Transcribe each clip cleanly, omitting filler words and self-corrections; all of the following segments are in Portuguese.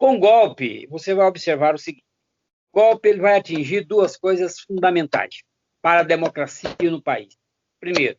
Com golpe, você vai observar o seguinte: o golpe ele vai atingir duas coisas fundamentais para a democracia no país. Primeiro,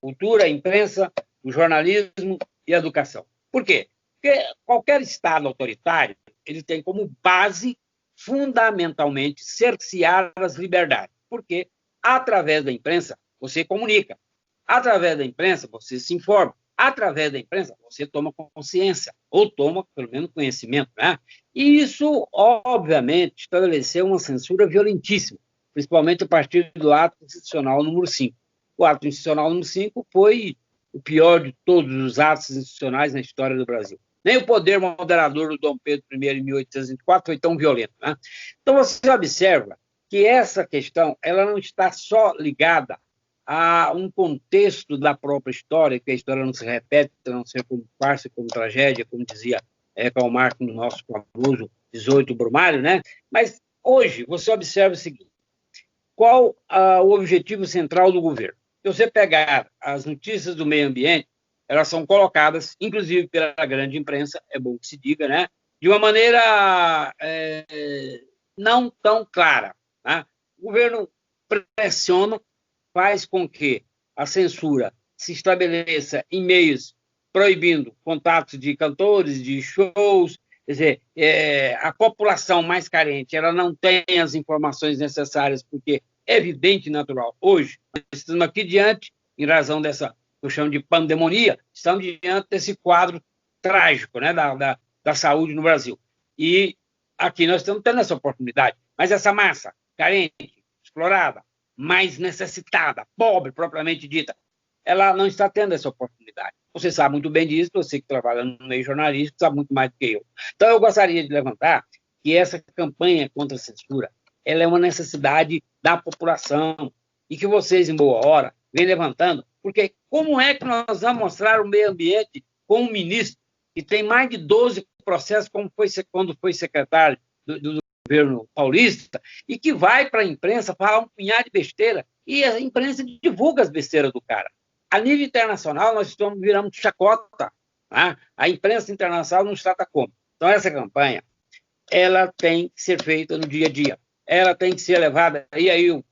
cultura, imprensa, o jornalismo e a educação. Por quê? Porque qualquer Estado autoritário ele tem como base, fundamentalmente, cercear as liberdades. Por quê? Através da imprensa, você comunica. Através da imprensa, você se informa. Através da imprensa, você toma consciência, ou toma, pelo menos, conhecimento. Né? E isso, obviamente, estabeleceu uma censura violentíssima, principalmente a partir do ato institucional número 5. O ato institucional número 5 foi o pior de todos os atos institucionais na história do Brasil. Nem o poder moderador do Dom Pedro I, em 1824, foi tão violento. Né? Então, você observa que essa questão ela não está só ligada a um contexto da própria história, que a história não se repete, não ser como farsa, como tragédia, como dizia Karl Marx no nosso famoso 18 Brumário, né? Mas hoje você observa o seguinte: qual o objetivo central do governo? Se você pegar as notícias do meio ambiente, elas são colocadas, inclusive pela grande imprensa, é bom que se diga, né? De uma maneira não tão clara. Né? O governo pressiona, faz com que a censura se estabeleça em meios proibindo contatos de cantores, de shows, quer dizer, a população mais carente, ela não tem as informações necessárias, porque é evidente e natural. Hoje, nós estamos aqui diante, em razão dessa, eu chamo de pandemonia, estamos diante desse quadro trágico, né, da saúde no Brasil. E aqui nós estamos tendo essa oportunidade, mas essa massa carente, explorada, mais necessitada, pobre, propriamente dita, ela não está tendo essa oportunidade. Você sabe muito bem disso, você que trabalha no meio jornalístico sabe muito mais do que eu. Então, eu gostaria de levantar que essa campanha contra a censura ela é uma necessidade da população e que vocês, em boa hora, vêm levantando, porque como é que nós vamos mostrar o meio ambiente com um ministro que tem mais de 12 processos, como foi quando foi secretário do governo paulista, e que vai para a imprensa falar um punhado de besteira, e a imprensa divulga as besteiras do cara. A nível internacional, nós viramos chacota. Né? A imprensa internacional nos trata como? Então, essa campanha, ela tem que ser feita no dia a dia. Ela tem que ser levada, e aí, eu,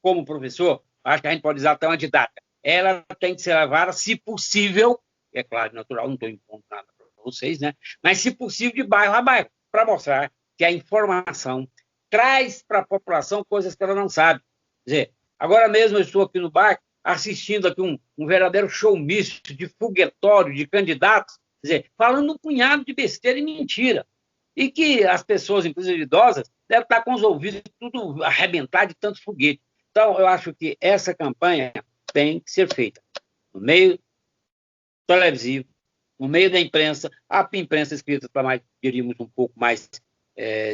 como professor, acho que a gente pode usar até uma didática, ela tem que ser levada, se possível, é claro, natural, não estou impondo nada para vocês, né? Mas, se possível, de bairro a bairro, para mostrar que a informação traz para a população coisas que ela não sabe. Quer dizer, agora mesmo eu estou aqui no bar assistindo aqui um verdadeiro show misto de foguetório, de candidatos, quer dizer, falando um punhado de besteira e mentira. E que as pessoas, inclusive idosas, devem estar com os ouvidos tudo arrebentado de tanto foguete. Então, eu acho que essa campanha tem que ser feita no meio televisivo, no meio da imprensa, a imprensa escrita está mais, diríamos, um pouco mais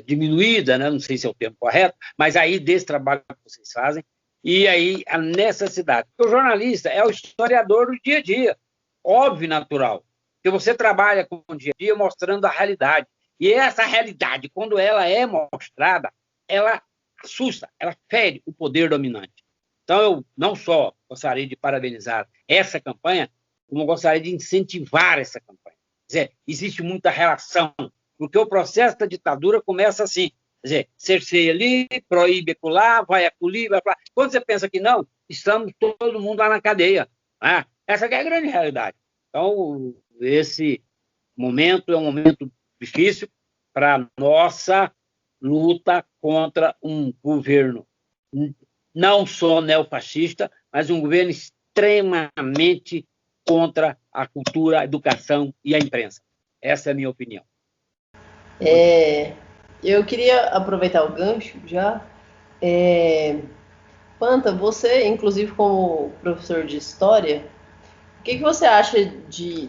diminuída, né? Não sei se é o termo correto, mas aí desse trabalho que vocês fazem, e aí a necessidade. Porque o jornalista é o historiador do dia a dia, óbvio e natural, que você trabalha com o dia a dia mostrando a realidade. E essa realidade, quando ela é mostrada, ela assusta, ela fere o poder dominante. Então, eu não só gostaria de parabenizar essa campanha, como gostaria de incentivar essa campanha. Quer dizer, existe muita relação, porque o processo da ditadura começa assim, quer dizer, cerceia ali, proíbe acolá, vai acolhi, vai para lá. Quando você pensa que não, estamos todo mundo lá na cadeia. Né? Essa é a grande realidade. Então, esse momento é um momento difícil para a nossa luta contra um governo não só neofascista, mas um governo extremamente contra a cultura, a educação e a imprensa. Essa é a minha opinião. Eu queria aproveitar o gancho já. Panta, você, inclusive como professor de História, o que você acha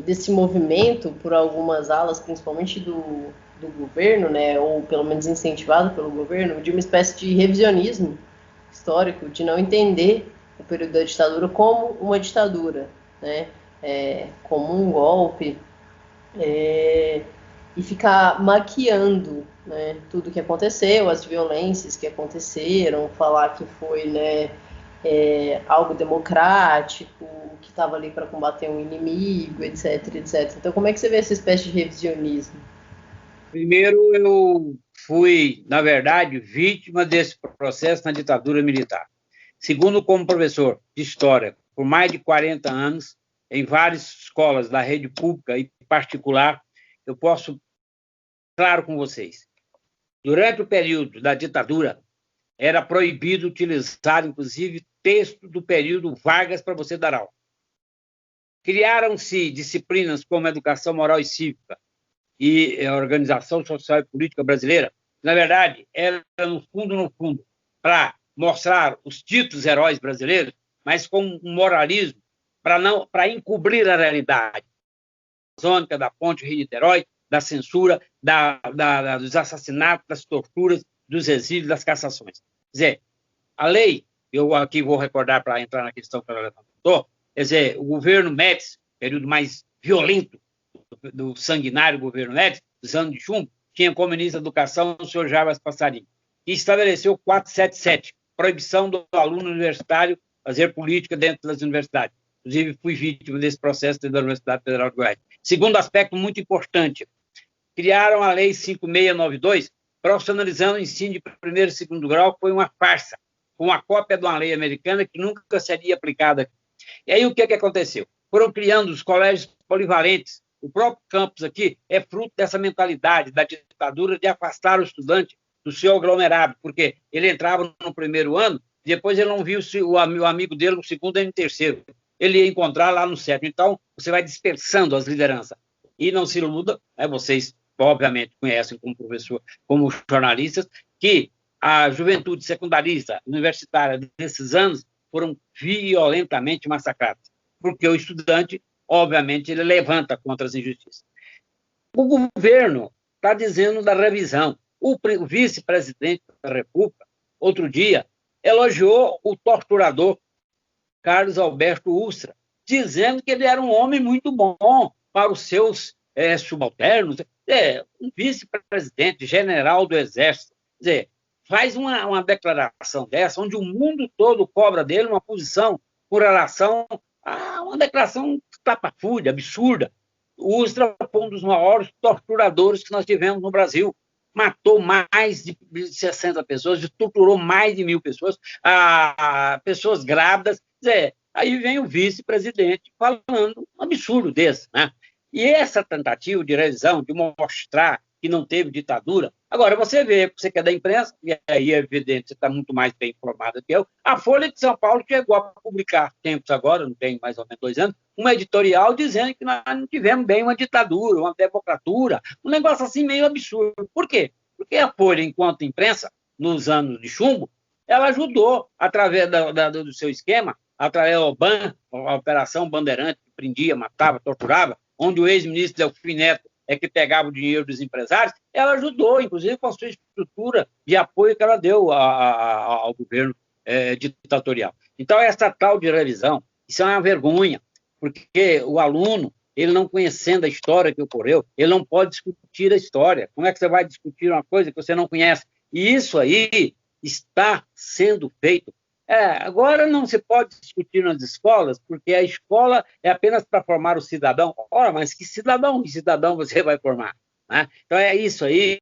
desse movimento por algumas alas, principalmente do governo, né, ou pelo menos incentivado pelo governo, de uma espécie de revisionismo histórico, de não entender o período da ditadura como uma ditadura, né, como um golpe, e ficar maquiando, né, tudo que aconteceu, as violências que aconteceram, falar que foi, né, algo democrático, que estava ali para combater um inimigo, etc, etc. Então, como é que você vê essa espécie de revisionismo? Primeiro, eu fui, na verdade, vítima desse processo na ditadura militar. Segundo, como professor de História por mais de 40 anos, em várias escolas da rede pública e particular, eu posso, claro com vocês, durante o período da ditadura, era proibido utilizar, inclusive, texto do período Vargas para você dar aula. Criaram-se disciplinas como Educação Moral e Cívica e a Organização Social e Política Brasileira, na verdade, era, no fundo, para mostrar os ditos heróis brasileiros, mas com um moralismo para encobrir a realidade amazônica, da Ponte Rio-Niterói, da censura, dos assassinatos, das torturas, dos exílios, das cassações. Quer dizer, a lei, eu aqui vou recordar para entrar na questão que ela levantou, quer dizer, o governo Médici, período mais violento do sanguinário governo Médici, dos anos de chumbo, tinha como ministro da Educação o senhor Jarbas Passarinho, que estabeleceu 477, proibição do aluno universitário fazer política dentro das universidades. Inclusive, fui vítima desse processo dentro da Universidade Federal de Goiás. Segundo aspecto muito importante, criaram a Lei 5692, profissionalizando o ensino de primeiro e segundo grau, que foi uma farsa, uma cópia de uma lei americana que nunca seria aplicada. E aí o que aconteceu? Foram criando os colégios polivalentes. O próprio campus aqui é fruto dessa mentalidade da ditadura de afastar o estudante do seu aglomerado, porque ele entrava no primeiro ano, depois ele não viu o amigo dele no segundo e no terceiro. Ele ia encontrar lá no sétimo. Então, você vai dispersando as lideranças. E não se iluda, vocês obviamente conhecem como professor, como jornalistas, que a juventude secundarista, universitária desses anos foram violentamente massacradas, porque o estudante, obviamente, ele levanta contra as injustiças. O governo está dizendo da revisão. O vice-presidente da República, outro dia, elogiou o torturador Carlos Alberto Ustra, dizendo que ele era um homem muito bom para os seus subalternos, um vice-presidente, general do Exército. Quer dizer, faz uma declaração dessa, onde o mundo todo cobra dele uma posição com relação a uma declaração tapafúrdia, absurda. O Ustra foi um dos maiores torturadores que nós tivemos no Brasil. Matou mais de 60 pessoas, torturou mais de 1.000 pessoas, pessoas grávidas. Quer dizer, aí vem o vice-presidente falando um absurdo desse, né? E essa tentativa de revisão, de mostrar que não teve ditadura, agora você vê, você que é da imprensa, e aí é evidente, você está muito mais bem informado que eu, a Folha de São Paulo chegou a publicar, tempos agora, não tem mais ou menos 2 anos, uma editorial dizendo que nós não tivemos bem uma ditadura, uma democratura, um negócio assim meio absurdo. Por quê? Porque a Folha, enquanto imprensa, nos anos de chumbo, ela ajudou, através do seu esquema, através da OBAN, a Operação Bandeirante, que prendia, matava, torturava, onde o ex-ministro Delfim Neto é que pegava o dinheiro dos empresários, ela ajudou, inclusive, com a sua estrutura de apoio que ela deu ao governo ditatorial. Então, essa tal de revisão, isso é uma vergonha, porque o aluno, ele não conhecendo a história que ocorreu, ele não pode discutir a história. Como é que você vai discutir uma coisa que você não conhece? E isso aí está sendo feito. Agora não se pode discutir nas escolas, porque a escola é apenas para formar o cidadão. Ora, mas que cidadão você vai formar? Né? Então é isso aí,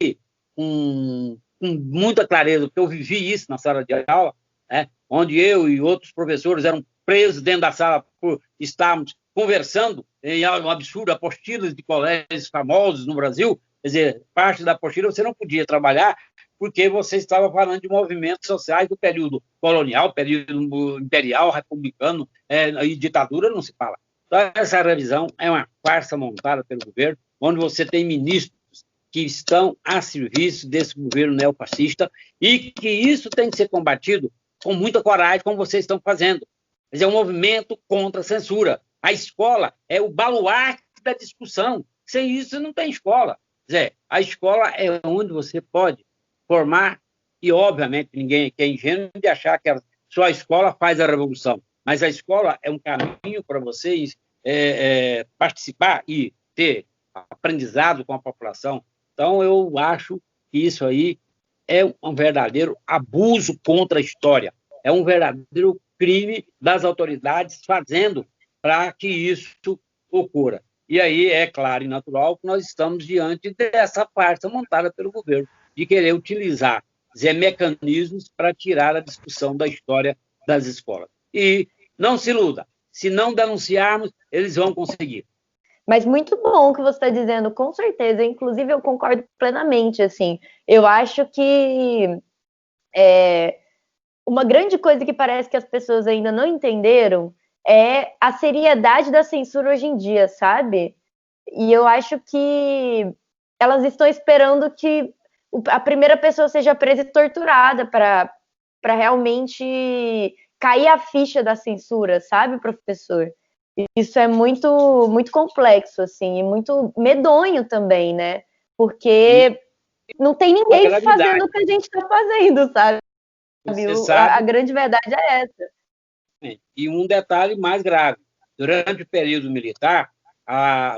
com muita clareza, porque eu vivi isso na sala de aula, né? Onde eu e outros professores eram presos dentro da sala por estarmos conversando em um absurdo, apostilas de colégios famosos no Brasil. Quer dizer, parte da apostila você não podia trabalhar, porque você estava falando de movimentos sociais do período colonial, período imperial, republicano, e ditadura não se fala. Então, essa revisão é uma farsa montada pelo governo, onde você tem ministros que estão a serviço desse governo neofascista e que isso tem que ser combatido com muita coragem, como vocês estão fazendo. Quer dizer, é um movimento contra a censura. A escola é o baluarte da discussão. Sem isso, não tem escola. Quer dizer, a escola é onde você pode formar, e obviamente ninguém aqui é ingênuo de achar que só a escola faz a revolução, mas a escola é um caminho para vocês participar e ter aprendizado com a população. Então, eu acho que isso aí é um verdadeiro abuso contra a história, é um verdadeiro crime das autoridades fazendo para que isso ocorra. E aí é claro e natural que nós estamos diante dessa farsa montada pelo governo, de querer utilizar mecanismos para tirar a discussão da história das escolas. E não se iluda, se não denunciarmos, eles vão conseguir. Mas muito bom o que você está dizendo, com certeza. Inclusive, eu concordo plenamente, assim. Eu acho que uma grande coisa que parece que as pessoas ainda não entenderam é a seriedade da censura hoje em dia, sabe? E eu acho que elas estão esperando que a primeira pessoa seja presa e torturada para realmente cair a ficha da censura, sabe, professor? Isso é muito, muito complexo, assim, e muito medonho também, né? Porque não tem ninguém fazendo o que a gente está fazendo, sabe? A grande verdade é essa. E um detalhe mais grave: durante o período militar,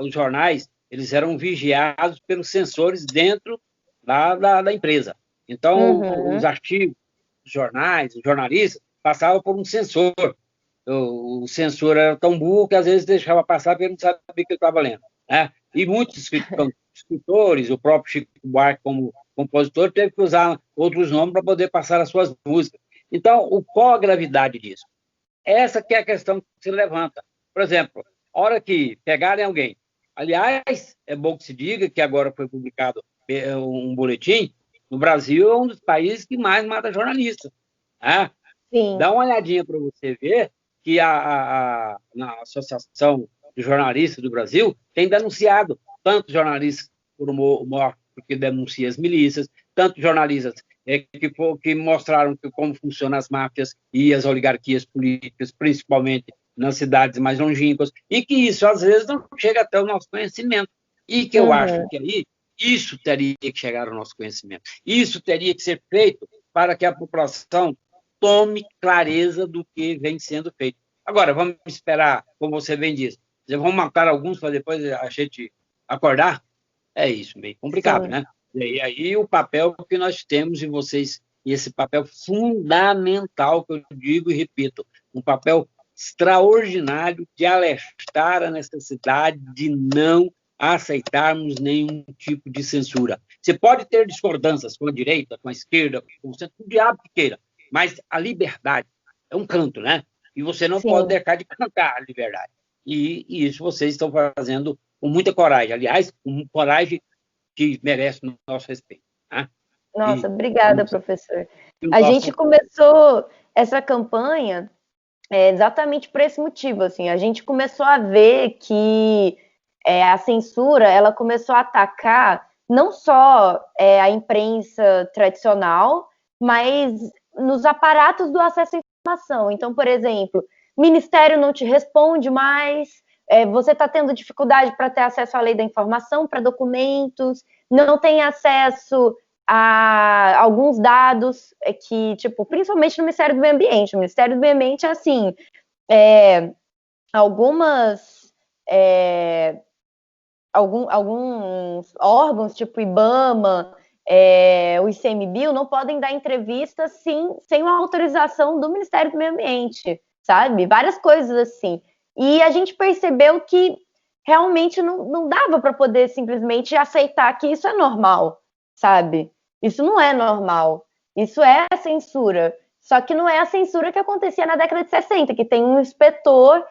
os jornais eles eram vigiados pelos censores dentro da empresa. Então, os artigos, os jornais, os jornalistas passavam por um censor. O censor era tão burro que às vezes deixava passar porque ele não sabia o que ele estava lendo, né? E muitos escritores, o próprio Chico Buarque como compositor, teve que usar outros nomes para poder passar as suas músicas. Então, qual a gravidade disso? Essa que é a questão que se levanta. Por exemplo, a hora que pegarem alguém, aliás, é bom que se diga que agora foi publicado um boletim, no Brasil é um dos países que mais mata jornalistas, né? Sim. Dá uma olhadinha para você ver que na Associação de Jornalistas do Brasil tem denunciado tanto jornalistas por morte porque denuncia as milícias, tanto jornalistas que mostraram como funcionam as máfias e as oligarquias políticas, principalmente nas cidades mais longínquas, e que isso, às vezes, não chega até o nosso conhecimento. E que eu acho que aí isso teria que chegar ao nosso conhecimento. Isso teria que ser feito para que a população tome clareza do que vem sendo feito. Agora, vamos esperar, como você bem disse, vamos matar alguns para depois a gente acordar? É isso, meio complicado, né? E aí o papel que nós temos em vocês, e esse papel fundamental que eu digo e repito, um papel extraordinário de alertar a necessidade de não aceitarmos nenhum tipo de censura. Você pode ter discordâncias com a direita, com a esquerda, com o centro, com o diabo que queira, mas a liberdade é um canto, né? E você não pode deixar de cantar a liberdade. E isso vocês estão fazendo com muita coragem. Aliás, com coragem que merece o nosso respeito. Né? Nossa, obrigada, professor. A gente começou essa campanha exatamente por esse motivo. Assim, a gente começou a ver que a censura ela começou a atacar não só a imprensa tradicional, mas nos aparatos do acesso à informação. Então, por exemplo, o Ministério não te responde mais, você está tendo dificuldade para ter acesso à lei da informação, para documentos, não tem acesso a alguns dados que, tipo, principalmente no Ministério do Meio Ambiente. O Ministério do Meio Ambiente é assim, alguns órgãos, tipo IBAMA, o ICMBio, não podem dar entrevista sem uma autorização do Ministério do Meio Ambiente, sabe? Várias coisas assim. E a gente percebeu que realmente não dava para poder simplesmente aceitar que isso é normal, sabe? Isso não é normal. Isso é a censura. Só que não é a censura que acontecia na década de 60, que tem um inspetor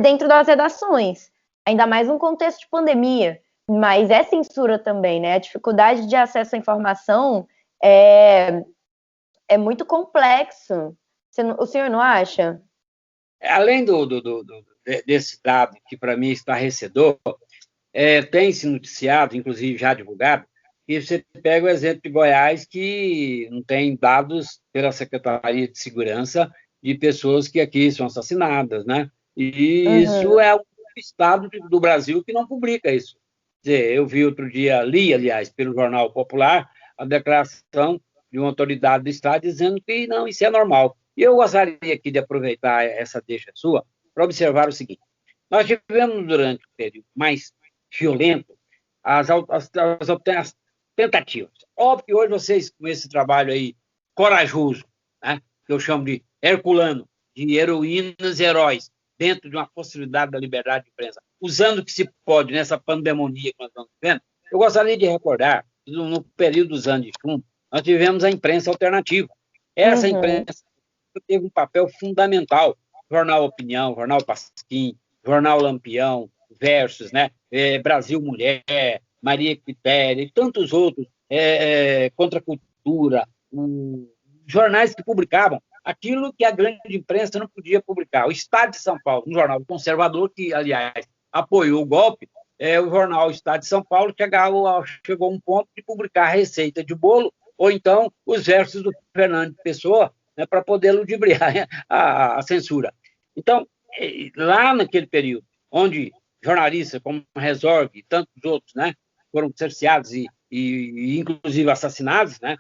dentro das redações. Ainda mais num contexto de pandemia. Mas é censura também, né? A dificuldade de acesso à informação é muito complexo. O senhor não acha? Além desse dado, que para mim é estarrecedor, tem se noticiado, inclusive já divulgado, que você pega o exemplo de Goiás, que não tem dados pela Secretaria de Segurança de pessoas que aqui são assassinadas, né? E isso é o estado do Brasil que não publica isso. Quer dizer, eu vi outro dia, li, aliás, pelo Jornal Popular, a declaração de uma autoridade do Estado dizendo que não, isso é normal. E eu gostaria aqui de aproveitar essa deixa sua para observar o seguinte: nós tivemos, durante o período mais violento, as tentativas. Óbvio que hoje vocês, com esse trabalho aí corajoso, né, que eu chamo de herculano, de heroínas e heróis, dentro de uma possibilidade da liberdade de imprensa, usando o que se pode nessa pandemonia que nós estamos vivendo. Eu gostaria de recordar, no período dos anos de chumbo, nós tivemos a imprensa alternativa. Essa imprensa teve um papel fundamental. Jornal Opinião, Jornal Pasquim, Jornal Lampião, Versus, né? Brasil Mulher, Maria Quitéria e tantos outros, Contra a Cultura, jornais que publicavam aquilo que a grande imprensa não podia publicar. O Estado de São Paulo, um jornal conservador que, aliás, apoiou o golpe, o jornal Estado de São Paulo chegou a um ponto de publicar a receita de bolo ou então os versos do Fernando Pessoa, né, para poder ludibriar a censura. Então, lá naquele período, onde jornalistas como Resorg e tantos outros, né, foram cerceados e inclusive assassinados, né,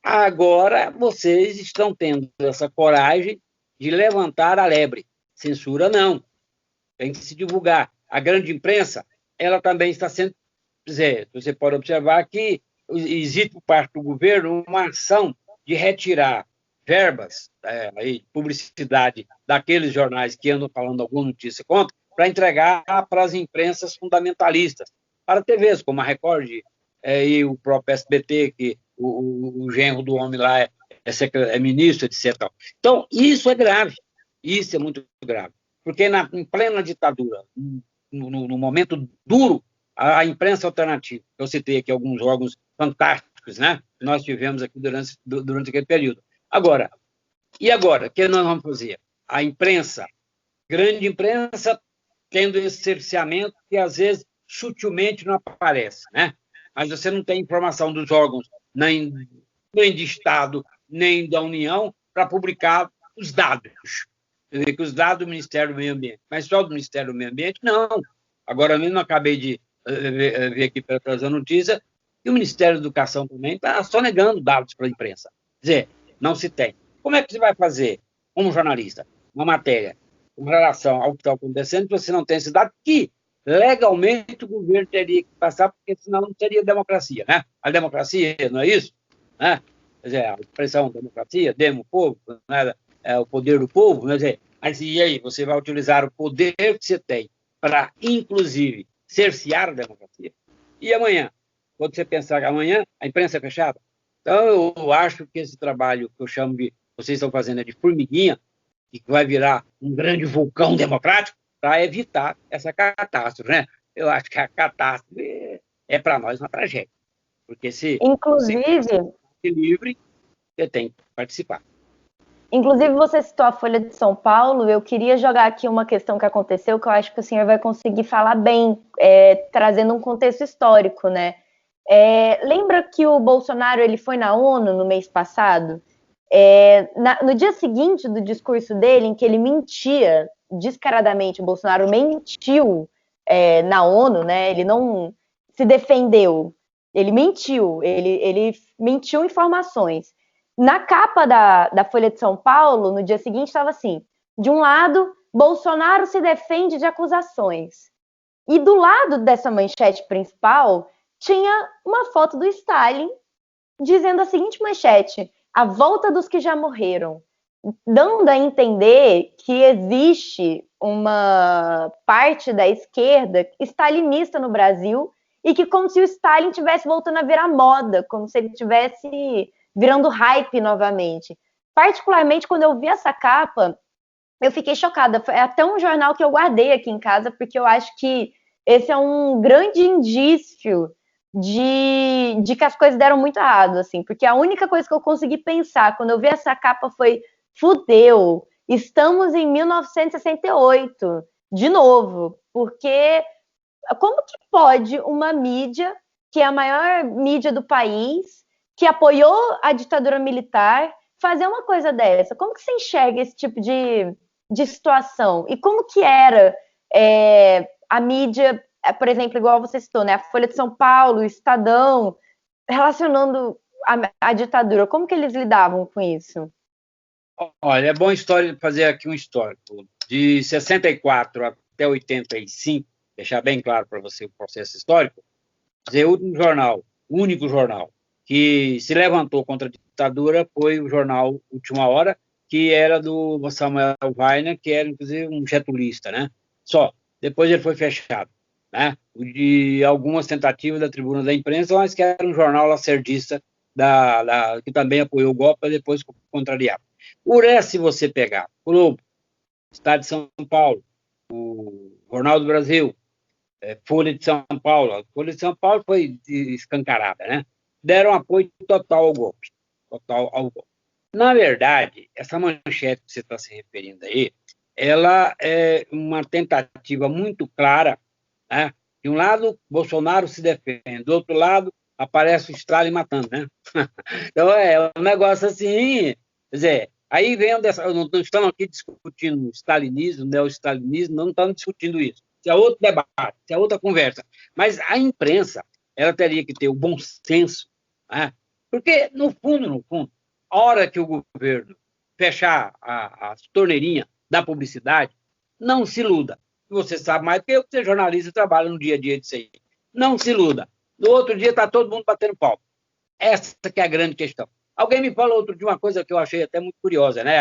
agora vocês estão tendo essa coragem de levantar a lebre. Censura não. Tem que se divulgar. A grande imprensa, ela também está sendo... Você pode observar que existe por parte do governo uma ação de retirar verbas, publicidade daqueles jornais que andam falando alguma notícia contra, para entregar para as imprensas fundamentalistas, para TVs como a Record e o próprio SBT, que o genro do homem lá é ministro, etc. Então, isso é grave, isso é muito grave, porque em plena ditadura, no momento duro, a imprensa alternativa, eu citei aqui alguns órgãos fantásticos, né, que nós tivemos aqui durante aquele período. Agora, o que nós vamos fazer? A imprensa, grande imprensa, tendo esse cerceamento que, às vezes, sutilmente não aparece, né? Mas você não tem informação dos órgãos, nem de Estado, nem da União, para publicar os dados. Quer dizer, que os dados do Ministério do Meio Ambiente, mas só do Ministério do Meio Ambiente, não. Agora mesmo, acabei de ver aqui para trazer a notícia, e o Ministério da Educação também está só negando dados para a imprensa. Quer dizer, não se tem. Como é que você vai fazer, como jornalista, uma matéria com relação ao que está acontecendo, se você não tem esse dado, que legalmente o governo teria que passar, porque senão não seria democracia, né? A democracia, não é isso? Né? Quer dizer, a expressão democracia, demo povo, né? É o poder do povo, quer dizer, mas e aí, você vai utilizar o poder que você tem para, inclusive, cercear a democracia? E amanhã? Quando você pensar que amanhã a imprensa é fechada? Então, eu acho que esse trabalho que eu chamo de, vocês estão fazendo de formiguinha, e que vai virar um grande vulcão democrático, para evitar essa catástrofe, né? Eu acho que a catástrofe é para nós uma tragédia, porque se inclusive, você livre, você tem que participar. Inclusive, você citou a Folha de São Paulo, eu queria jogar aqui uma questão que aconteceu, que eu acho que o senhor vai conseguir falar bem, trazendo um contexto histórico, né? Lembra que o Bolsonaro ele foi na ONU no mês passado? No dia seguinte do discurso dele, em que ele mentia descaradamente, o Bolsonaro mentiu na ONU, né? Ele não se defendeu, ele mentiu, ele mentiu informações. Na capa da Folha de São Paulo, no dia seguinte, estava assim: de um lado, Bolsonaro se defende de acusações. E do lado dessa manchete principal, tinha uma foto do Stalin dizendo a seguinte manchete: a volta dos que já morreram. Dando a entender que existe uma parte da esquerda stalinista no Brasil e que como se o Stalin estivesse voltando a virar moda, como se ele estivesse virando hype novamente. Particularmente, quando eu vi essa capa, eu fiquei chocada. É até um jornal que eu guardei aqui em casa, porque eu acho que esse é um grande indício de que as coisas deram muito errado, assim, porque a única coisa que eu consegui pensar quando eu vi essa capa foi: fudeu, estamos em 1968, de novo, porque como que pode uma mídia, que é a maior mídia do país, que apoiou a ditadura militar, fazer uma coisa dessa? Como que você enxerga esse tipo de situação? E como que era a mídia, por exemplo, igual você citou, né? A Folha de São Paulo, o Estadão, relacionando a ditadura. Como que eles lidavam com isso? Olha, é bom fazer aqui um histórico. De 64 até 85, deixar bem claro para você o processo histórico, o único jornal que se levantou contra a ditadura foi o jornal Última Hora, que era do Samuel Weiner, que era, inclusive, um getulista, né? Só. Depois ele foi fechado, né? De algumas tentativas da Tribuna da Imprensa, mas que era um jornal lacerdista que também apoiou o golpe, depois contrariava. O resto, se você pegar, Globo, Estado de São Paulo, o Jornal do Brasil, Folha de São Paulo, a Folha de São Paulo foi escancarada, né? Deram apoio total ao golpe. Total ao golpe. Na verdade, essa manchete que você está se referindo aí, ela é uma tentativa muito clara, né? De um lado, Bolsonaro se defende, do outro lado, aparece o Stalin matando, né? Então, é um negócio assim, quer dizer, aí vem não estamos aqui discutindo stalinismo, neo-stalinismo, não estamos discutindo isso. Isso é outro debate, isso é outra conversa. Mas a imprensa, ela teria que ter o bom senso, né? Porque, no fundo, a hora que o governo fechar as torneirinhas da publicidade, não se iluda. Você sabe mais do que eu, que você é jornalista e trabalha no dia a dia disso aí. Não se iluda. No outro dia está todo mundo batendo pau. Essa que é a grande questão. Alguém me falou outro dia uma coisa que eu achei até muito curiosa, né?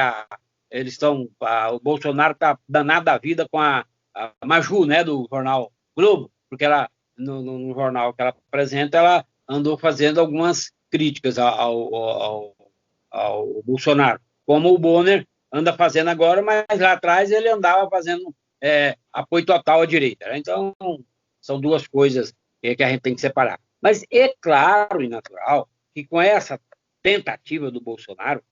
O Bolsonaro está danado da vida com a Maju, né, do jornal Globo, porque ela, no jornal que ela apresenta, ela andou fazendo algumas críticas ao Bolsonaro, como o Bonner anda fazendo agora, mas lá atrás ele andava fazendo apoio total à direita, né? Então, são duas coisas que a gente tem que separar. Mas é claro e natural que com essa tentativa do Bolsonaro,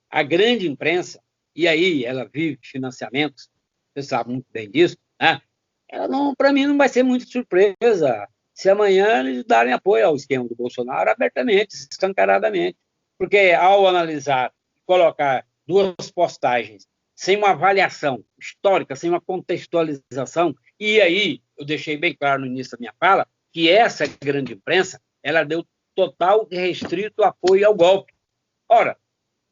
a grande imprensa, e aí ela vive financiamentos, você sabe muito bem disso, né? Ela para mim não vai ser muito surpresa se amanhã eles darem apoio ao esquema do Bolsonaro abertamente, escancaradamente. Porque ao analisar, colocar duas postagens sem uma avaliação histórica, sem uma contextualização, e aí eu deixei bem claro no início da minha fala que essa grande imprensa, ela deu total e restrito apoio ao golpe. Ora,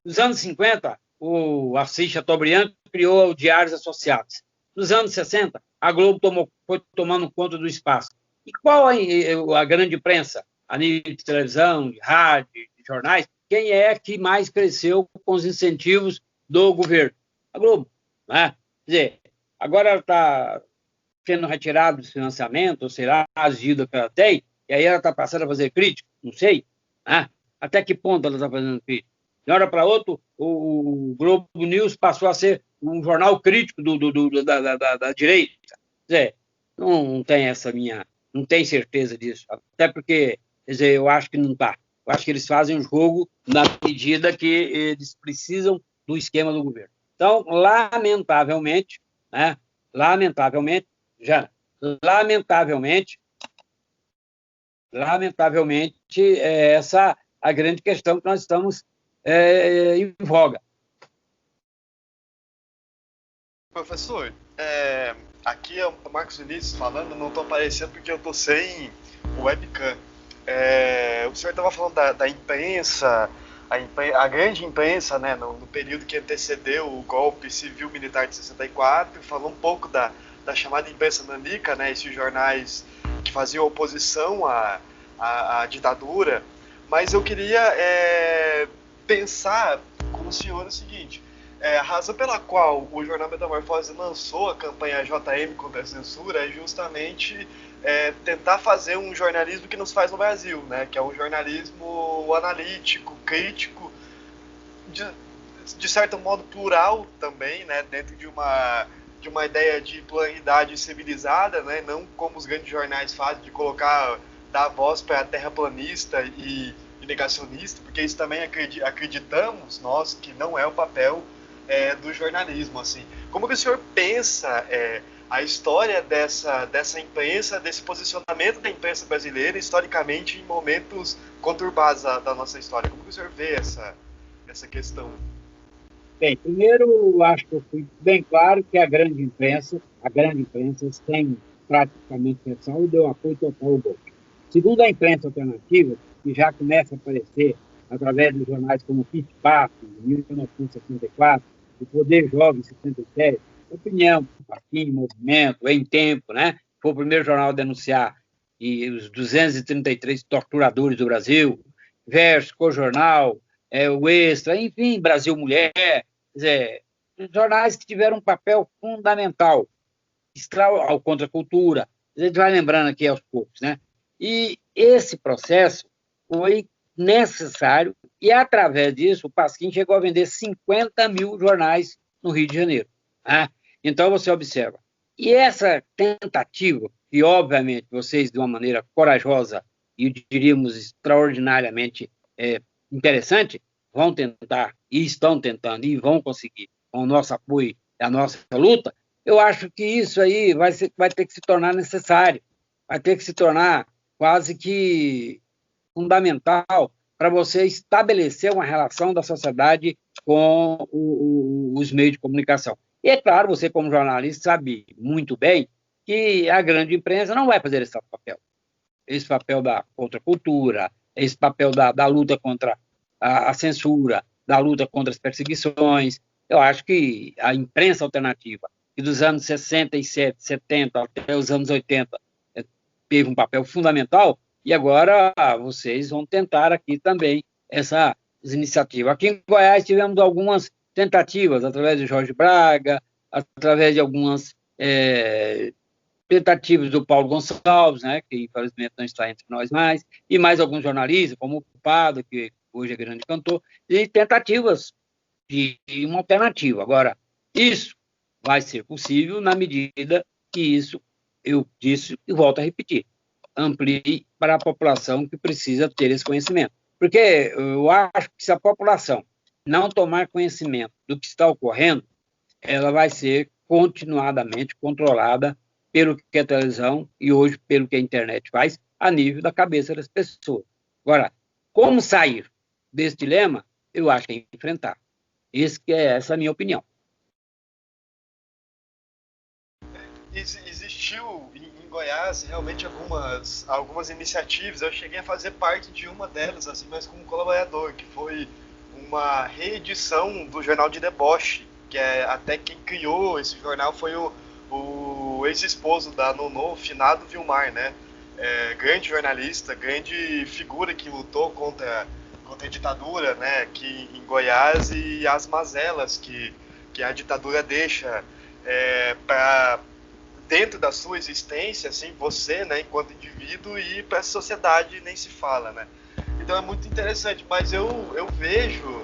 nos anos 50, o Assis Chateaubriand criou o Diários Associados. Nos anos 60, a Globo foi tomando conta do espaço. E qual a grande imprensa? A nível de televisão, de rádio, de jornais, quem é que mais cresceu com os incentivos do governo? A Globo, né? Quer dizer, agora ela está sendo retirada do financiamento, ou será a ajuda que ela tem, e aí ela está passando a fazer crítica, não sei, né? Até que ponto ela está fazendo crítica? De uma hora para outra, o Globo News passou a ser um jornal crítico da direita. Quer dizer, não tem não tem certeza disso, até porque, quer dizer, eu acho que não está. Eu acho que eles fazem o jogo na medida que eles precisam do esquema do governo. Então, lamentavelmente, né? Lamentavelmente, essa a grande questão que nós estamos em voga. Professor, aqui é o Marcos Vinícius falando, não estou aparecendo porque eu estou sem webcam. O senhor estava falando da imprensa, a grande imprensa, né, no período que antecedeu o golpe civil-militar de 64, falou um pouco da chamada imprensa nanica, né, esses jornais que faziam oposição à ditadura, mas eu queria pensar com o senhor o seguinte: a razão pela qual o jornal Metamorfose lançou a campanha JM contra a censura é justamente tentar fazer um jornalismo que nos faz no Brasil, né? Que é um jornalismo analítico, crítico, de certo modo plural também, né? Dentro de uma ideia de pluralidade civilizada, né? Não como os grandes jornais fazem, de dar voz para a terraplanista e negacionista, porque isso também acreditamos nós que não é o papel do jornalismo, assim. Como que o senhor pensa a história dessa imprensa, desse posicionamento da imprensa brasileira historicamente em momentos conturbados da nossa história? Como que o senhor vê essa questão? Bem, primeiro, eu acho que eu fui bem claro que a grande imprensa, sem praticamente exceção, deu apoio total ao golpe. Segundo a imprensa alternativa, que já começa a aparecer através dos jornais como Pit Papo, em 1964, o Poder Jovem, em 67, Opinião, Paquim, Movimento, Em Tempo, né? Foi o primeiro jornal a denunciar os 233 torturadores do Brasil, Verso, Cojornal, o Extra, enfim, Brasil Mulher, quer dizer, jornais que tiveram um papel fundamental, ao contra a cultura, a gente vai lembrando aqui aos poucos, né? E esse processo foi necessário, e através disso o Pasquim chegou a vender 50 mil jornais no Rio de Janeiro, né? Então você observa. E essa tentativa, que obviamente vocês, de uma maneira corajosa e diríamos extraordinariamente interessante, vão tentar, e estão tentando, e vão conseguir, com o nosso apoio e a nossa luta, eu acho que isso aí vai ter que se tornar necessário, vai ter que se tornar quase que fundamental para você estabelecer uma relação da sociedade com os meios de comunicação. E, é claro, você, como jornalista, sabe muito bem que a grande imprensa não vai fazer esse papel da contracultura, esse papel da luta contra a censura, da luta contra as perseguições. Eu acho que a imprensa alternativa, que dos anos 67, 70 até os anos 80, teve um papel fundamental, e agora vocês vão tentar aqui também essas iniciativas. Aqui em Goiás tivemos algumas tentativas, através de Jorge Braga, através de algumas tentativas do Paulo Gonçalves, né, que infelizmente não está entre nós mais, e mais alguns jornalistas, como o Ocupado, que hoje é grande cantor, e tentativas de uma alternativa. Agora, isso vai ser possível na medida que isso, eu disse e volto a repetir, amplie para a população que precisa ter esse conhecimento. Porque eu acho que se a população não tomar conhecimento do que está ocorrendo, ela vai ser continuadamente controlada pelo que a televisão e hoje pelo que a internet faz a nível da cabeça das pessoas. Agora, como sair desse dilema? Eu acho que é enfrentar. Essa é a minha opinião. Existiu em Goiás realmente algumas iniciativas. Eu cheguei a fazer parte de uma delas, assim, mas como colaborador, que foi uma reedição do Jornal de Deboche, que até quem criou esse jornal foi o ex-esposo da Nonô, finado Vilmar, né? Grande jornalista, grande figura que lutou contra a ditadura, né, aqui em Goiás, e as mazelas que a ditadura deixa para dentro da sua existência, assim, você, né, enquanto indivíduo, e para a sociedade nem se fala, né? Então é muito interessante, mas eu vejo,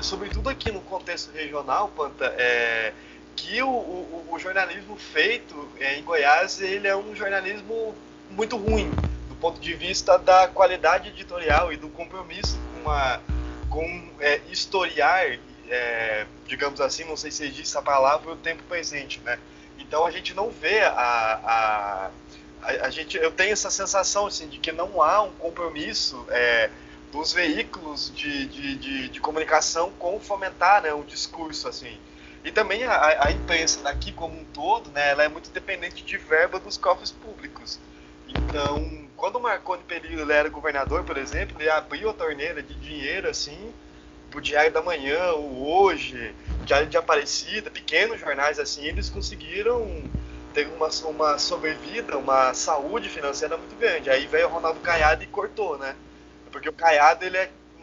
sobretudo aqui no contexto regional, Panta, que o jornalismo feito em Goiás, ele é um jornalismo muito ruim, do ponto de vista da qualidade editorial e do compromisso com historiar, digamos assim, não sei se existe essa palavra, o tempo presente, né? Então a gente não vê eu tenho essa sensação, assim, de que não há um compromisso dos veículos de comunicação com fomentar, né, um discurso, assim. E também a imprensa daqui como um todo, né, ela é muito dependente de verba dos cofres públicos. Então, quando o Marconi Perillo era governador, por exemplo, ele abriu a torneira de dinheiro, assim, pro Diário da Manhã, o Hoje, Diário de Aparecida, pequenos jornais assim, eles conseguiram ter uma sobrevida, uma saúde financeira muito grande. Aí veio o Ronaldo Caiado e cortou, né? Porque o Caiado,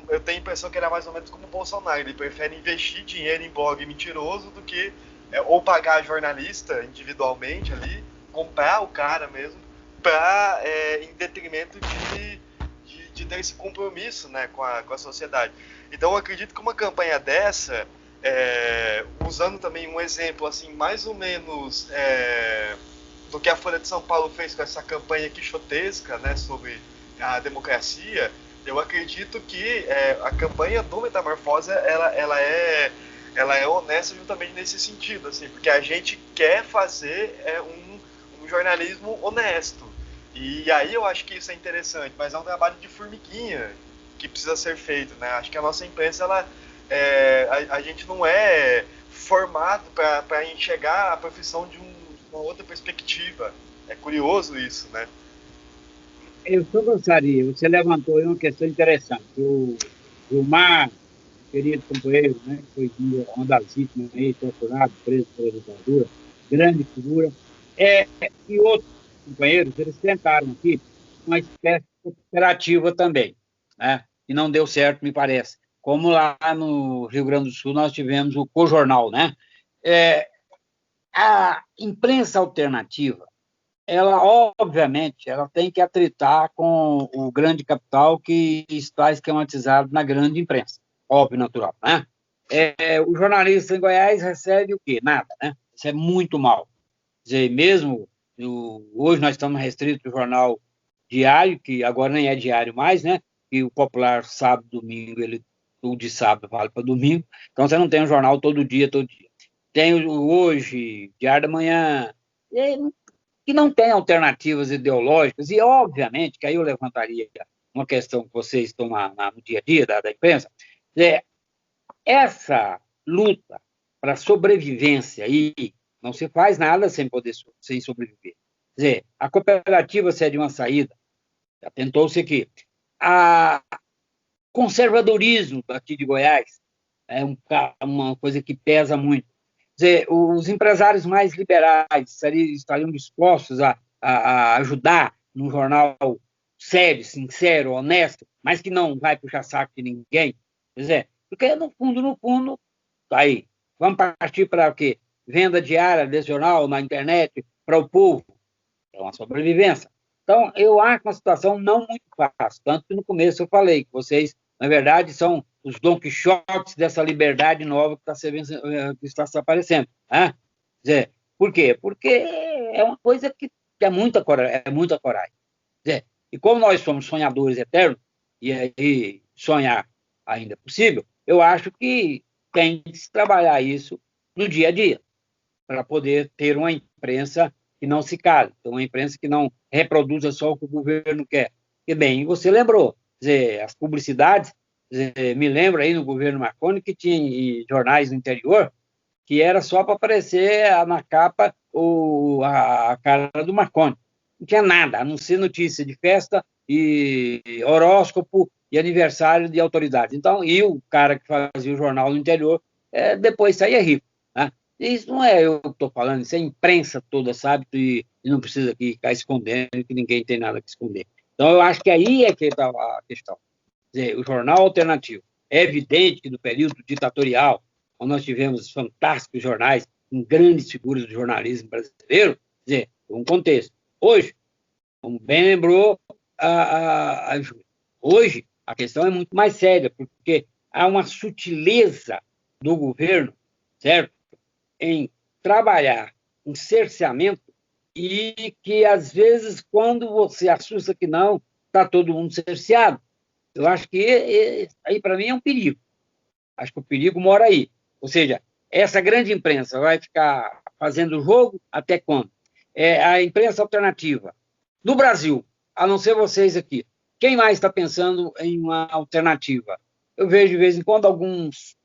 eu tenho a impressão que ele é mais ou menos como o Bolsonaro, ele prefere investir dinheiro em blog mentiroso do que ou pagar jornalista individualmente ali, comprar o cara mesmo, em detrimento de ter esse compromisso, né, com a sociedade. Então eu acredito que uma campanha dessa, usando também um exemplo assim, mais ou menos do que a Folha de São Paulo fez com essa campanha quixotesca, né, sobre a democracia, eu acredito que a campanha do Metamorfose ela é honesta justamente nesse sentido, assim, porque a gente quer fazer um jornalismo honesto. E aí eu acho que isso é interessante, mas é um trabalho de formiguinha que precisa ser feito, né? Acho que a nossa imprensa, a gente não é formado para enxergar a profissão de uma outra perspectiva. É curioso isso, né? Eu só gostaria, você levantou aí uma questão interessante. O Gilmar, querido companheiro, né, que foi uma das vítimas aí, torturado, preso pela ditadura, grande figura, e outros companheiros, eles tentaram aqui uma espécie de cooperativa também, né? e não deu certo, me parece. Como lá no Rio Grande do Sul nós tivemos o Cojornal, né? A imprensa alternativa, ela, obviamente, ela tem que atritar com o grande capital que está esquematizado na grande imprensa. Óbvio, natural, né? O jornalista em Goiás recebe o quê? Nada, né? Isso é muito mal. Quer dizer, mesmo hoje nós estamos restritos ao jornal diário, que agora nem é diário mais, né? E o popular sábado, domingo, o de sábado vale para domingo. Então você não tem um jornal todo dia, todo dia. Tem o Hoje, Diário da Manhã, que não tem alternativas ideológicas, e obviamente que aí eu levantaria uma questão que vocês estão no dia a dia da imprensa, essa luta para sobrevivência aí, não se faz nada sem sobreviver. Quer dizer, a cooperativa seria uma saída, já tentou-se aqui. A conservadorismo aqui de Goiás é uma coisa que pesa muito. Quer dizer, os empresários mais liberais estariam dispostos a ajudar num jornal sério, sincero, honesto, mas que não vai puxar saco de ninguém. Quer dizer, porque no fundo, tá aí. Vamos partir para o quê? Venda diária desse jornal na internet para o povo. É uma sobrevivência. Então, eu acho uma situação não muito fácil. Tanto que no começo eu falei que vocês, na verdade, são os Don Quixotes dessa liberdade nova que está se aparecendo. Né? Quer dizer, por quê? Porque é uma coisa que é muita coragem. Quer dizer, e como nós somos sonhadores eternos, e aí sonhar ainda é possível, eu acho que tem que se trabalhar isso no dia a dia, para poder ter uma imprensa que não se cale, uma imprensa que não reproduza só o que o governo quer. E bem, você lembrou, quer dizer, as publicidades, me lembro aí no governo Marconi que tinha jornais no interior que era só para aparecer na capa a cara do Marconi. Não tinha nada, a não ser notícia de festa e horóscopo e aniversário de autoridades. Então, e o cara que fazia o jornal no interior, depois saía rico. Né? Isso não é eu que estou falando, isso é a imprensa toda, sabe? E não precisa aqui ficar escondendo, que ninguém tem nada que esconder. Então, eu acho que aí é que está a questão. Quer dizer, o jornal alternativo. É evidente que no período ditatorial, quando nós tivemos fantásticos jornais com grandes figuras do jornalismo brasileiro, quer dizer, um contexto. Hoje, como bem lembrou a Júlia, hoje a questão é muito mais séria, porque há uma sutileza do governo, certo? Em trabalhar um cerceamento e que, às vezes, quando você assusta que não, está todo mundo cerceado. Eu acho que aí, para mim, é um perigo. Acho que o perigo mora aí. Ou seja, essa grande imprensa vai ficar fazendo jogo até quando? A imprensa alternativa. No Brasil, a não ser vocês aqui, quem mais está pensando em uma alternativa? Eu vejo, de vez em quando, alguns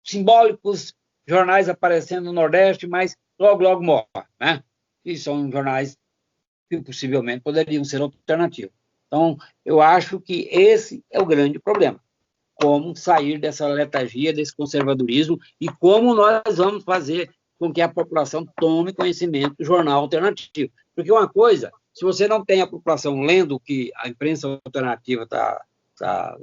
simbólicos jornais aparecendo no Nordeste, mas logo morre, né? E são jornais que possivelmente poderiam ser alternativos. Então, eu acho que esse é o grande problema. Como sair dessa letargia, desse conservadorismo e como nós vamos fazer com que a população tome conhecimento do jornal alternativo. Porque uma coisa, se você não tem a população lendo o que a imprensa alternativa está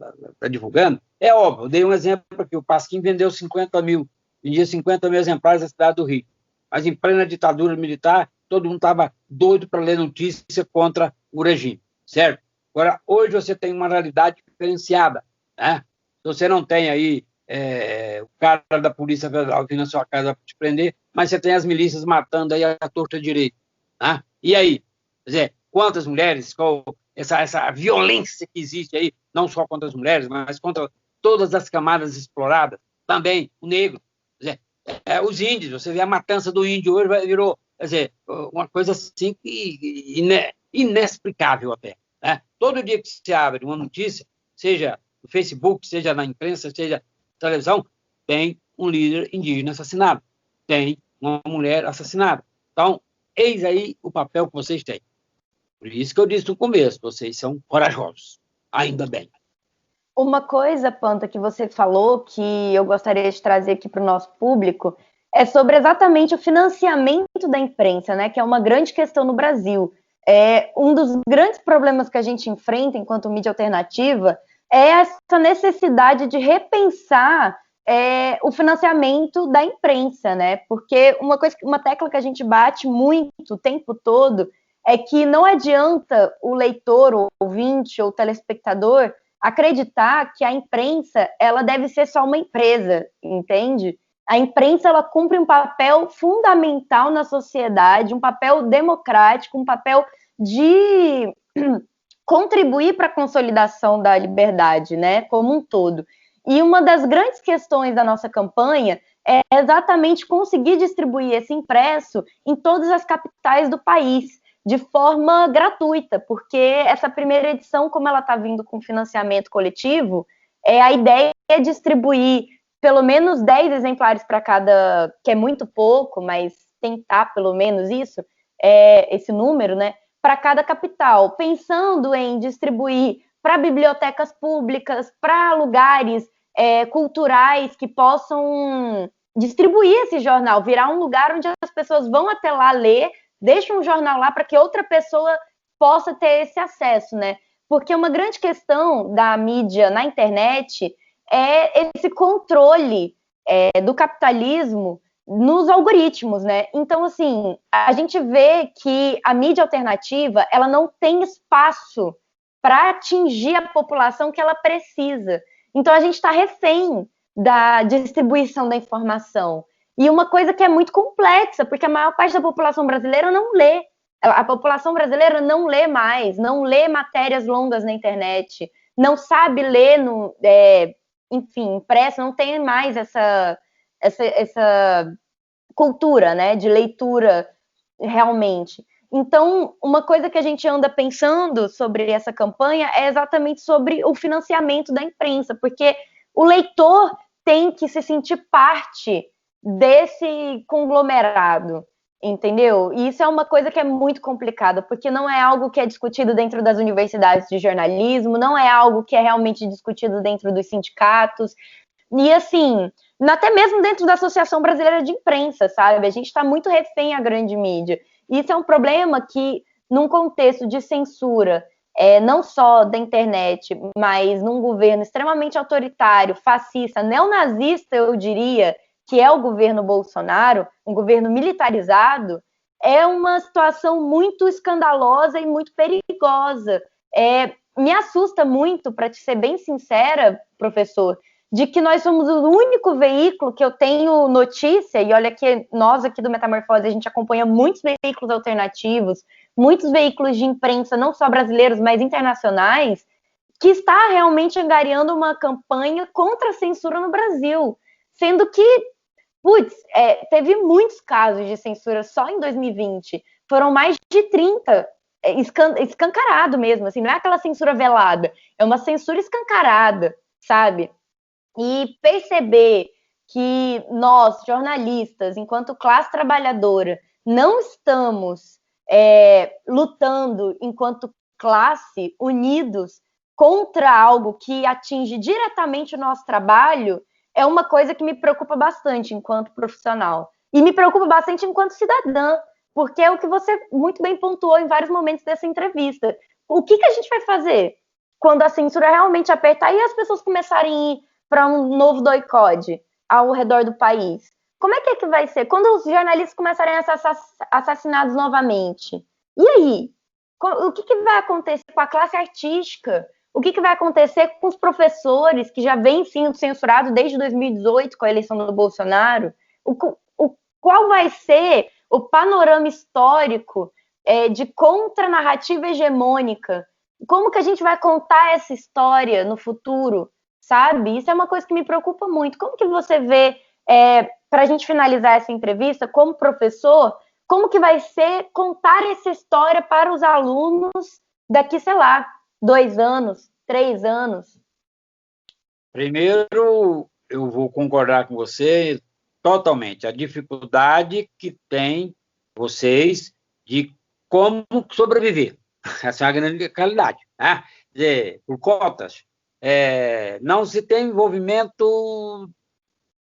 divulgando, é óbvio. Eu dei um exemplo aqui, o Pasquim vendia 50 mil exemplares na cidade do Rio. Mas em plena ditadura militar, todo mundo estava doido para ler notícia contra o regime, certo? Agora, hoje você tem uma realidade diferenciada, né? Você não tem aí o cara da Polícia Federal vindo na sua casa para te prender, mas você tem as milícias matando aí a torta direita. Né? E aí? Quer dizer, quantas mulheres, essa violência que existe aí, não só contra as mulheres, mas contra todas as camadas exploradas, também o negro. Quer dizer, os índios, você vê a matança do índio hoje, virou, quer dizer, uma coisa assim inexplicável até. Né? Todo dia que se abre uma notícia, seja no Facebook, seja na imprensa, seja na televisão, tem um líder indígena assassinado, tem uma mulher assassinada. Então, eis aí o papel que vocês têm. Por isso que eu disse no começo, vocês são corajosos, ainda bem. Uma coisa, Panta, que você falou, que eu gostaria de trazer aqui para o nosso público, é sobre exatamente o financiamento da imprensa, né, que é uma grande questão no Brasil. Um dos grandes problemas que a gente enfrenta enquanto mídia alternativa é essa necessidade de repensar o financiamento da imprensa, né? Porque uma tecla que a gente bate muito o tempo todo é que não adianta o leitor, o ouvinte ou telespectador acreditar que a imprensa ela deve ser só uma empresa, entende? A imprensa ela cumpre um papel fundamental na sociedade, um papel democrático, um papel de contribuir para a consolidação da liberdade, né, como um todo. E uma das grandes questões da nossa campanha é exatamente conseguir distribuir esse impresso em todas as capitais do país, de forma gratuita, porque essa primeira edição, como ela está vindo com financiamento coletivo, a ideia é distribuir pelo menos 10 exemplares para cada, que é muito pouco, mas tentar pelo menos isso, esse número, né, para cada capital, pensando em distribuir para bibliotecas públicas, para lugares culturais que possam distribuir esse jornal, virar um lugar onde as pessoas vão até lá ler, deixam um jornal lá para que outra pessoa possa ter esse acesso, né? Porque uma grande questão da mídia na internet é esse controle do capitalismo nos algoritmos, né? Então, assim, a gente vê que a mídia alternativa, ela não tem espaço para atingir a população que ela precisa. Então, a gente está refém da distribuição da informação. E uma coisa que é muito complexa, porque a maior parte da população brasileira não lê. A população brasileira não lê mais, não lê matérias longas na internet, não sabe ler, enfim, impresso, não tem mais essa cultura, né, de leitura realmente. Então, uma coisa que a gente anda pensando sobre essa campanha é exatamente sobre o financiamento da imprensa, porque o leitor tem que se sentir parte desse conglomerado, entendeu? E isso é uma coisa que é muito complicada, porque não é algo que é discutido dentro das universidades de jornalismo, não é algo que é realmente discutido dentro dos sindicatos, e assim, até mesmo dentro da Associação Brasileira de Imprensa, sabe? A gente está muito refém à grande mídia. Isso é um problema que, num contexto de censura, não só da internet, mas num governo extremamente autoritário, fascista, neonazista, eu diria, que é o governo Bolsonaro, um governo militarizado, é uma situação muito escandalosa e muito perigosa. Me assusta muito, para te ser bem sincera, professor, de que nós somos o único veículo que eu tenho notícia, e olha que nós aqui do Metamorfose, a gente acompanha muitos veículos alternativos, muitos veículos de imprensa, não só brasileiros, mas internacionais, que está realmente angariando uma campanha contra a censura no Brasil, sendo que, teve muitos casos de censura só em 2020, foram mais de 30, escancarado mesmo, assim, não é aquela censura velada, é uma censura escancarada, sabe? E perceber que nós, jornalistas, enquanto classe trabalhadora, não estamos lutando enquanto classe, unidos, contra algo que atinge diretamente o nosso trabalho, é uma coisa que me preocupa bastante enquanto profissional. E me preocupa bastante enquanto cidadã, porque é o que você muito bem pontuou em vários momentos dessa entrevista. O que a gente vai fazer quando a censura realmente apertar e as pessoas começarem a ir para um novo doicode ao redor do país? Como é que vai ser? Quando os jornalistas começarem a ser assassinados novamente? E aí? O que vai acontecer com a classe artística? O que vai acontecer com os professores que já vêm sendo censurados desde 2018 com a eleição do Bolsonaro? Qual vai ser o panorama histórico de contranarrativa hegemônica? Como que a gente vai contar essa história no futuro? Sabe? Isso é uma coisa que me preocupa muito. Como que você vê, para a gente finalizar essa entrevista, como professor, como que vai ser contar essa história para os alunos daqui, sei lá, 2 anos, 3 anos? Primeiro, eu vou concordar com você totalmente. A dificuldade que tem vocês de como sobreviver. Essa é a grande realidade, né? Por cotas. Não se tem envolvimento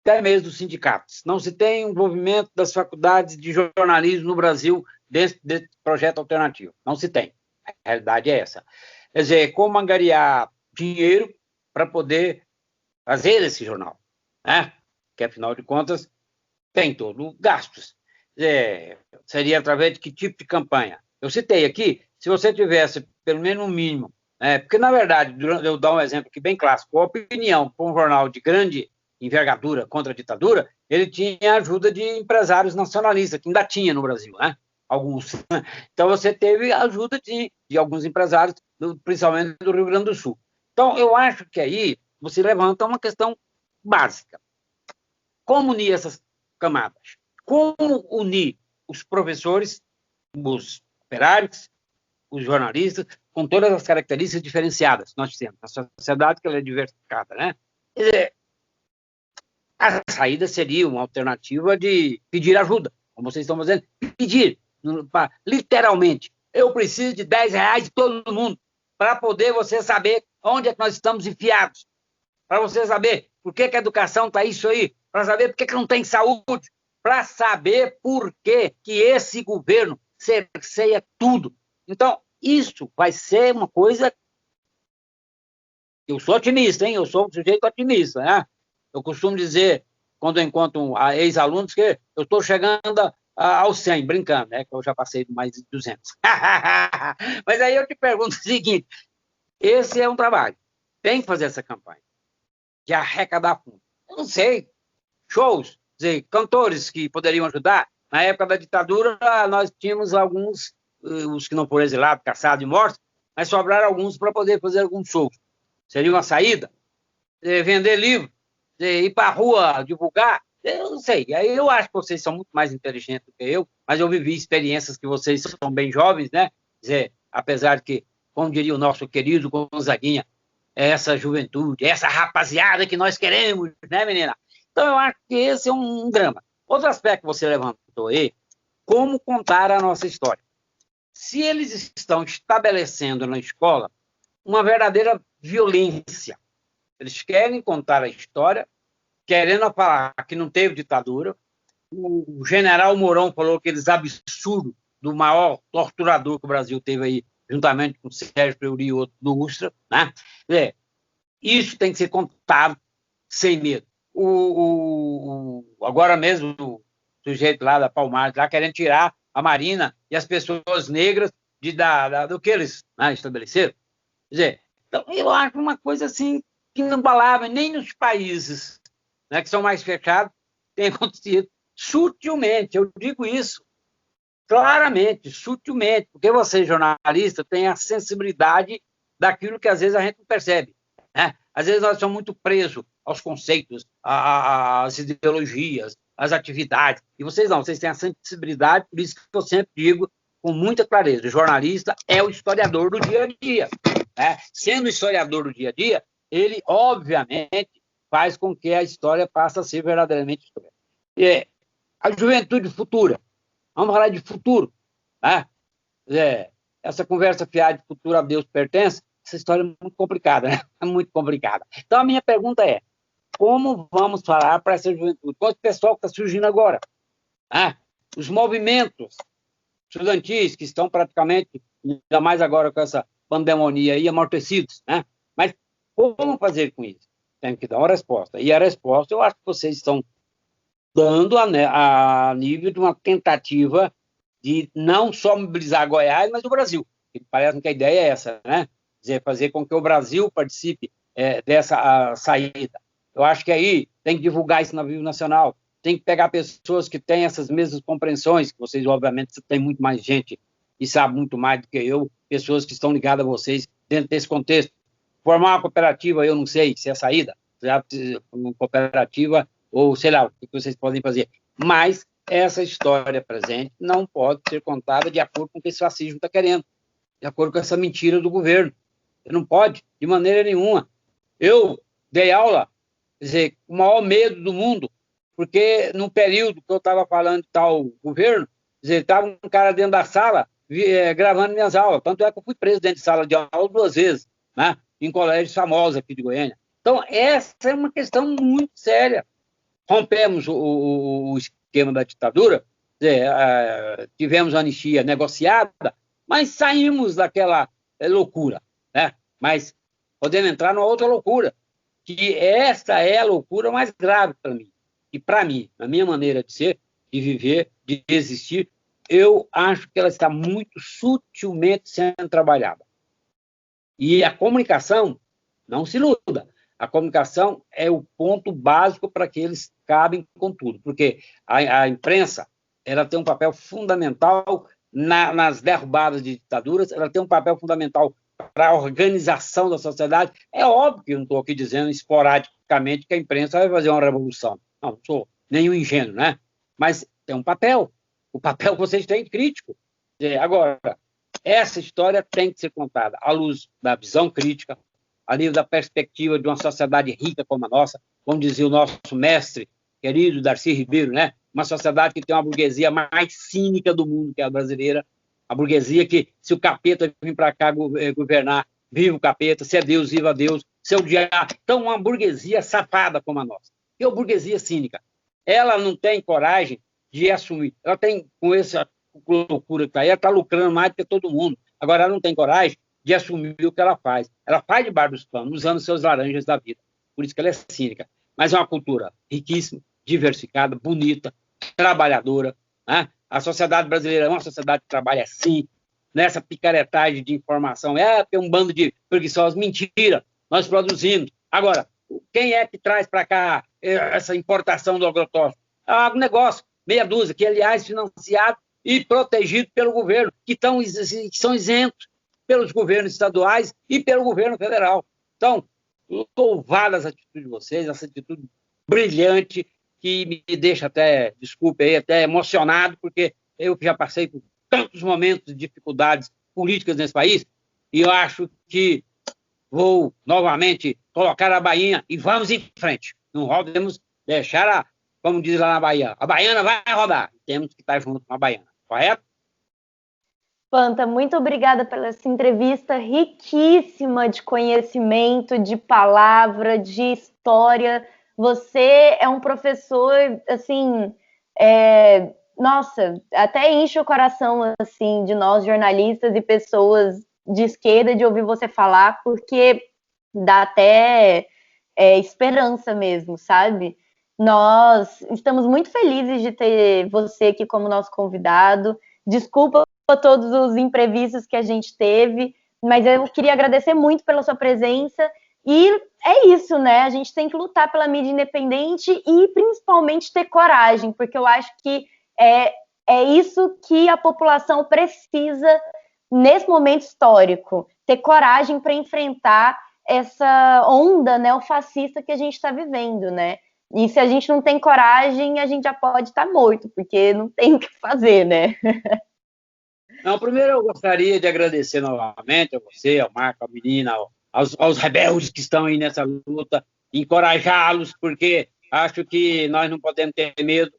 até mesmo dos sindicatos, não se tem envolvimento das faculdades de jornalismo no Brasil desse projeto alternativo, não se tem. A realidade é essa. Quer dizer, como angariar dinheiro para poder fazer esse jornal, né? Que, afinal de contas, tem todo gastos. Seria através de que tipo de campanha? Eu citei aqui, se você tivesse pelo menos um mínimo, porque, na verdade, eu dar um exemplo aqui bem clássico, a Opinião, para um jornal de grande envergadura contra a ditadura, ele tinha ajuda de empresários nacionalistas, que ainda tinha no Brasil, né? Alguns. Então, você teve ajuda de alguns empresários, principalmente do Rio Grande do Sul. Então, eu acho que aí você levanta uma questão básica. Como unir essas camadas? Como unir os professores, os operários, os jornalistas, com todas as características diferenciadas que nós temos na sociedade, que ela é diversificada, né? A saída seria uma alternativa de pedir ajuda, como vocês estão fazendo, pedir, literalmente, eu preciso de R$10 de todo mundo, para poder você saber onde é que nós estamos enfiados, para você saber por que a educação está isso aí, para saber por que não tem saúde, para saber por que esse governo cerceia tudo. Então, isso vai ser uma coisa... Eu sou otimista, hein? Eu sou um sujeito otimista, né? Eu costumo dizer, quando eu encontro ex-alunos, que eu estou chegando aos 100, brincando, né? Que eu já passei de mais de 200. Mas aí eu te pergunto o seguinte, esse é um trabalho. Tem que fazer essa campanha de arrecadar fundo. Eu não sei, shows, dizer, cantores que poderiam ajudar. Na época da ditadura, nós tínhamos alguns, os que não foram exilados, caçados e mortos, mas sobraram alguns para poder fazer alguns shows. Seria uma saída? Vender livro? Ir para a rua divulgar? Eu não sei. Aí eu acho que vocês são muito mais inteligentes do que eu, mas eu vivi experiências que vocês são bem jovens, né? Dizer, apesar de que, como diria o nosso querido Gonzaguinha, é essa juventude, essa rapaziada que nós queremos, né, menina? Então, eu acho que esse é um drama. Outro aspecto que você levantou aí, como contar a nossa história. Se eles estão estabelecendo na escola uma verdadeira violência, eles querem contar a história, querendo falar que não teve ditadura, o general Mourão falou aqueles absurdos do maior torturador que o Brasil teve aí, juntamente com o Sérgio Fleury e outro do Ustra, né? Isso tem que ser contado sem medo. Agora mesmo, o sujeito lá da Palmares, lá querendo tirar a Marina e as pessoas negras do que eles, né, estabeleceram. Quer dizer, então, eu acho uma coisa assim, que não falava nem nos países, né, que são mais fechados, tem acontecido sutilmente, eu digo isso, claramente, sutilmente, porque você, jornalista, tem a sensibilidade daquilo que às vezes a gente não percebe, né? Às vezes nós somos muito presos aos conceitos, às ideologias, às atividades, e vocês não, vocês têm a sensibilidade, por isso que eu sempre digo com muita clareza, o jornalista é o historiador do dia a dia, né? Sendo historiador do dia a dia, ele, obviamente, faz com que a história passe a ser verdadeiramente história. A juventude futura, vamos falar de futuro, né? Essa conversa fiada de futuro a Deus pertence, essa história é muito complicada, né? É muito complicada. Então, a minha pergunta é, como vamos falar para essa juventude? Com o pessoal que está surgindo agora, né? Os movimentos estudantis que estão praticamente, ainda mais agora com essa pandemia aí, amortecidos, né? Mas como fazer com isso? Tem que dar uma resposta. E a resposta, eu acho que vocês estão dando a nível de uma tentativa de não só mobilizar Goiás, mas o Brasil. Parece que a ideia é essa, né? Quer dizer, fazer com que o Brasil participe dessa saída. Eu acho que aí tem que divulgar isso na Vivo Nacional, tem que pegar pessoas que têm essas mesmas compreensões, que vocês, obviamente, têm muito mais gente e sabem muito mais do que eu, pessoas que estão ligadas a vocês dentro desse contexto. Formar uma cooperativa, eu não sei se é a saída, uma cooperativa, ou sei lá, o que vocês podem fazer. Mas essa história presente não pode ser contada de acordo com o que esse fascismo está querendo, de acordo com essa mentira do governo. Não pode, de maneira nenhuma. Eu dei aula, quer dizer, com o maior medo do mundo, porque no período que eu estava falando de tal governo, quer dizer, estava um cara dentro da sala gravando minhas aulas. Tanto é que eu fui preso dentro de sala de aula 2 vezes, né? Em colégios famosos aqui de Goiânia. Então, essa é uma questão muito séria. Rompemos o esquema da ditadura, tivemos a anistia negociada, mas saímos daquela loucura, né? Mas podemos entrar numa outra loucura, que essa é a loucura mais grave para mim. E para mim, na minha maneira de ser, de viver, de existir, eu acho que ela está muito sutilmente sendo trabalhada. E a comunicação, não se iluda, a comunicação é o ponto básico para que eles cabem com tudo, porque a imprensa ela tem um papel fundamental nas derrubadas de ditaduras, ela tem um papel fundamental para a organização da sociedade. É óbvio que eu não estou aqui dizendo esporadicamente que a imprensa vai fazer uma revolução. Não sou nenhum ingênuo, né? Mas tem um papel. O papel que vocês têm crítico. Agora, essa história tem que ser contada à luz da visão crítica, à luz da perspectiva de uma sociedade rica como a nossa, como dizia o nosso mestre querido Darcy Ribeiro, né? Uma sociedade que tem uma burguesia mais cínica do mundo que a brasileira, a burguesia que, se o capeta vir para cá governar, viva o capeta, se é Deus, viva Deus, se é o diabo. Então, uma burguesia safada como a nossa. E a burguesia cínica, ela não tem coragem de assumir. Ela tem, com essa loucura que está aí, ela está lucrando mais do que todo mundo. Agora, ela não tem coragem de assumir o que ela faz. Ela faz debaixo dos panos, usando seus laranjas da vida. Por isso que ela é cínica. Mas é uma cultura riquíssima, diversificada, bonita, trabalhadora. Né? A sociedade brasileira é uma sociedade que trabalha assim, nessa picaretagem de informação. Tem um bando de preguiçosos. Mentira, nós produzimos. Agora, quem é que traz para cá essa importação do agrotóxico? É um negócio, meia dúzia, que, aliás, financiado e protegido pelo governo, que são isentos pelos governos estaduais e pelo governo federal. Então, louvadas as atitudes de vocês, essa atitude brilhante, que me deixa até, desculpe aí, até emocionado, porque eu já passei por tantos momentos de dificuldades políticas nesse país, e eu acho que vou novamente colocar a bainha e vamos em frente. Não podemos deixar, como diz lá na Bahia, a baiana vai rodar. Temos que estar junto com a baiana, correto? Panta, muito obrigada pela essa entrevista riquíssima de conhecimento, de palavra, de história. Você é um professor, assim, nossa, até enche o coração, assim, de nós jornalistas e pessoas de esquerda de ouvir você falar, porque dá até esperança mesmo, sabe? Nós estamos muito felizes de ter você aqui como nosso convidado. Desculpa todos os imprevistos que a gente teve, mas eu queria agradecer muito pela sua presença. E é isso, né? A gente tem que lutar pela mídia independente e principalmente ter coragem, porque eu acho que é isso que a população precisa nesse momento histórico, ter coragem para enfrentar essa onda neofascista que a gente está vivendo, né? E se a gente não tem coragem, a gente já pode estar morto, porque não tem o que fazer, né? Não, primeiro eu gostaria de agradecer novamente a você, ao Marco, à menina, aos rebeldes que estão aí nessa luta, encorajá-los, porque acho que nós não podemos ter medo,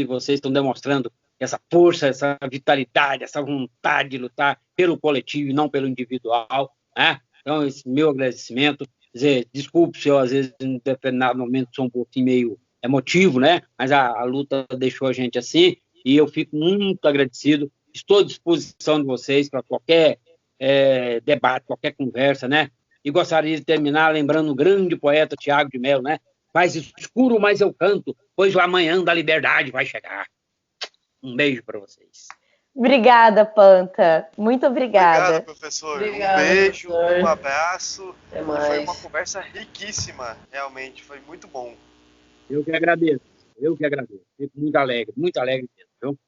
e vocês estão demonstrando essa força, essa vitalidade, essa vontade de lutar pelo coletivo e não pelo individual, né? Então, esse meu agradecimento. Dizer, desculpe se eu, às vezes, em determinado momento, sou um pouquinho meio emotivo, né? Mas a luta deixou a gente assim, e eu fico muito agradecido. Estou à disposição de vocês para qualquer debate, qualquer conversa, né? E gostaria de terminar lembrando o grande poeta Tiago de Mello, né? Faz escuro, mas eu canto, pois o amanhã da liberdade vai chegar. Um beijo para vocês. Obrigada, Panta. Muito obrigada. Obrigado, professor. Obrigado, um beijo, professor. Um abraço. Até mais. Foi uma conversa riquíssima, realmente. Foi muito bom. Eu que agradeço. Fico muito alegre mesmo, viu?